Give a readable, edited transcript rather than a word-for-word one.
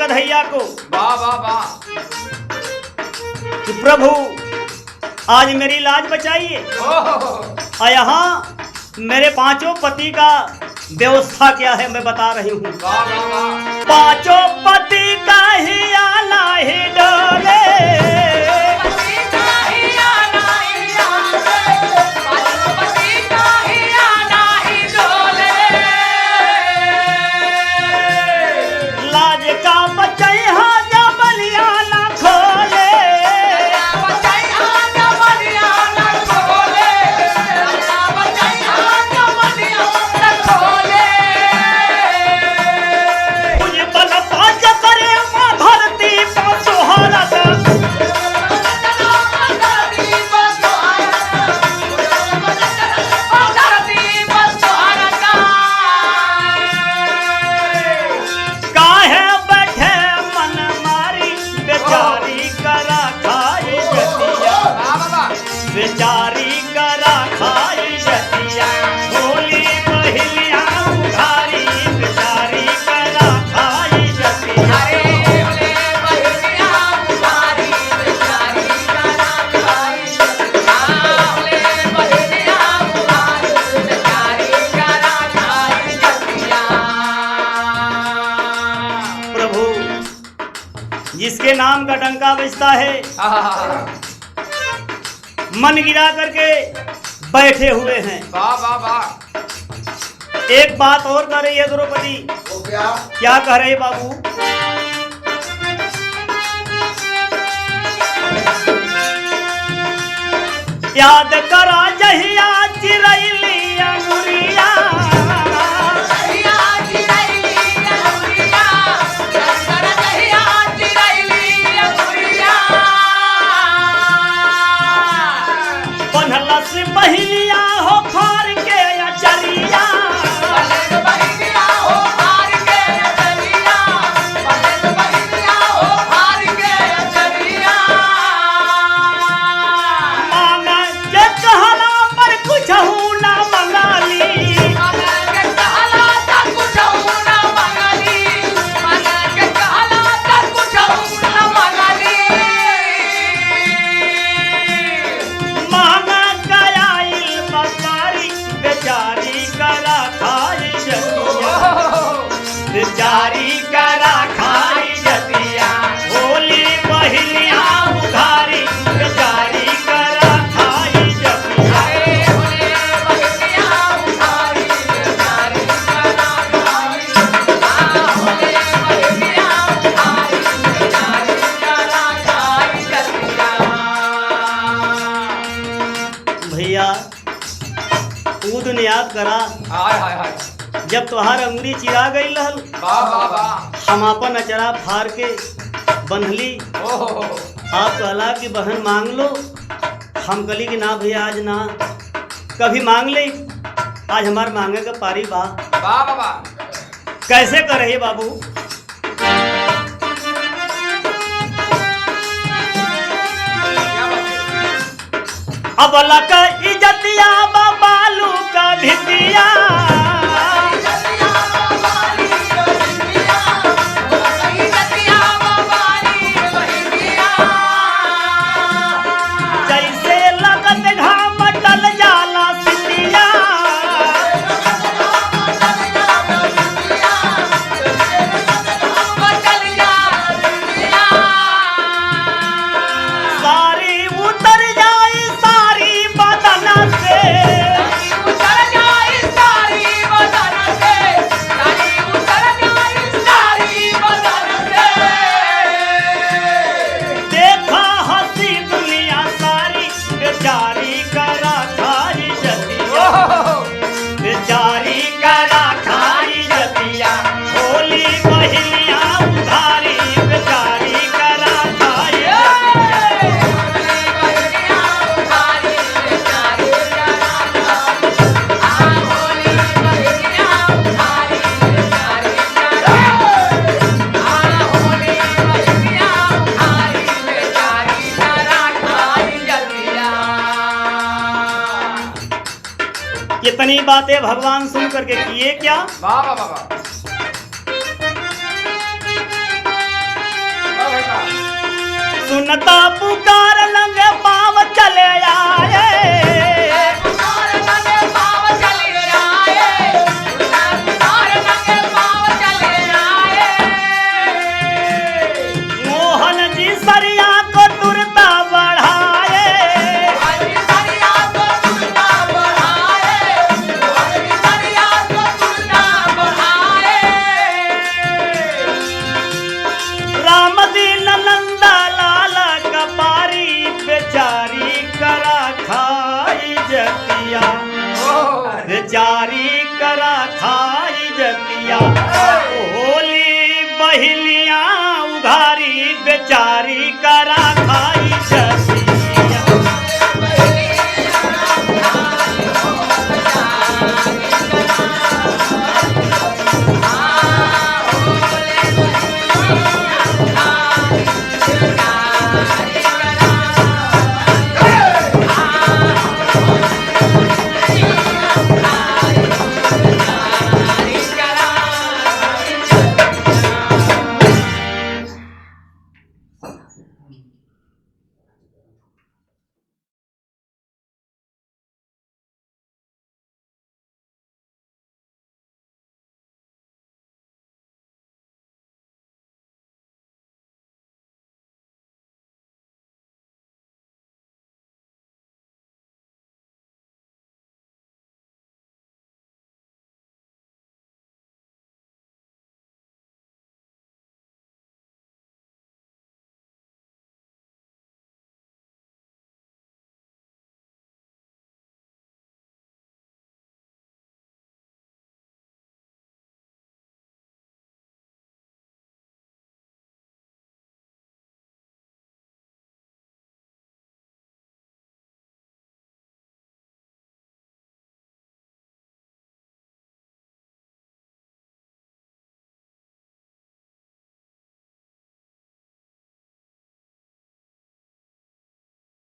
कन्हैया को वाह वाह वाह। कि प्रभु आज मेरी लाज बचाइए। और यहाँ मेरे पांचों पति का व्यवस्था क्या है मैं बता रही हूँ। वाह वाह वाह। पांचों पति का ही आना ही डोले, लाज का बचैया जबलिया ना खोले। मुझे बल पाँच करे माँ धरती पर सुहाना का। काहे बैठे मन मारी बेचारी करा खाई जतिया, वाह वाह वाह। बेचारी करा खाई जतिया। भोली महिलिया उधारी बेचारी करा खाई जतिया। प्रभु जिसके नाम का डंका बजता है मन गिरा करके बैठे हुए हैं। वाह वाह वाह। एक बात और कह रही है द्रौपदी। वो क्या? क्या कह रहे बाबू? याद करा जहिया चिरैली अंगुरिया, बनलस बहिनिया हो फार के अचरिया। मांगा के कहला पर कुछ ना मंगाली, मांगा गयाई बसारी बेचारी करा खाई जतिया, बेचारी करा खाई जतिया। होली बहिनिया उधारी बेचारी करा खाई जतिया। भैया तू दुनियाद करा हाय हाय हाय। जब तुहार अंगुरी चिरा गई रहल, वाह वाह वाह। हम अपन अचरा फाड़ के बंधली। ओहो। आप कहला कि बहन मांग लो। हम कहली कि ना भैया आज ना, कभी मांग ले। आज हमार मांगे का पारी बा। वाह वाह वाह। कैसे कर रहे बाबू? क्या बात है? अब लक इजतिया बालू का भितिया, जैसे लगत घाम टल जाला सितिया। सारी उतर जाई सारी बदन से, देखा हंसी दुनिया सारी बेचारी करा खाई जतिया, बेचारी करा खाई जतिया। होली बहिनिया उधारी बेचारी करा खाई जतिया। इतनी बातें भगवान सुन करके किए क्या? वाह वाह वाह वाह। सुनता पुकार नंगे पाँव चले आए। पुकार नंगे पाँव चले आए, पुकार नंगे पाँव चले आए। मोहन जी सरिया को तुरता बढ़ाए। हरि सरिया को तुरता बढ़ाए, हरि सरिया को तुरता बढ़ाए। राम दीन नंदा लाल कपारी बेचारी करा खाई जतिया। बेचारी करा खाई जतिया। होली बहिलियां उघारी बेचारी करा खाई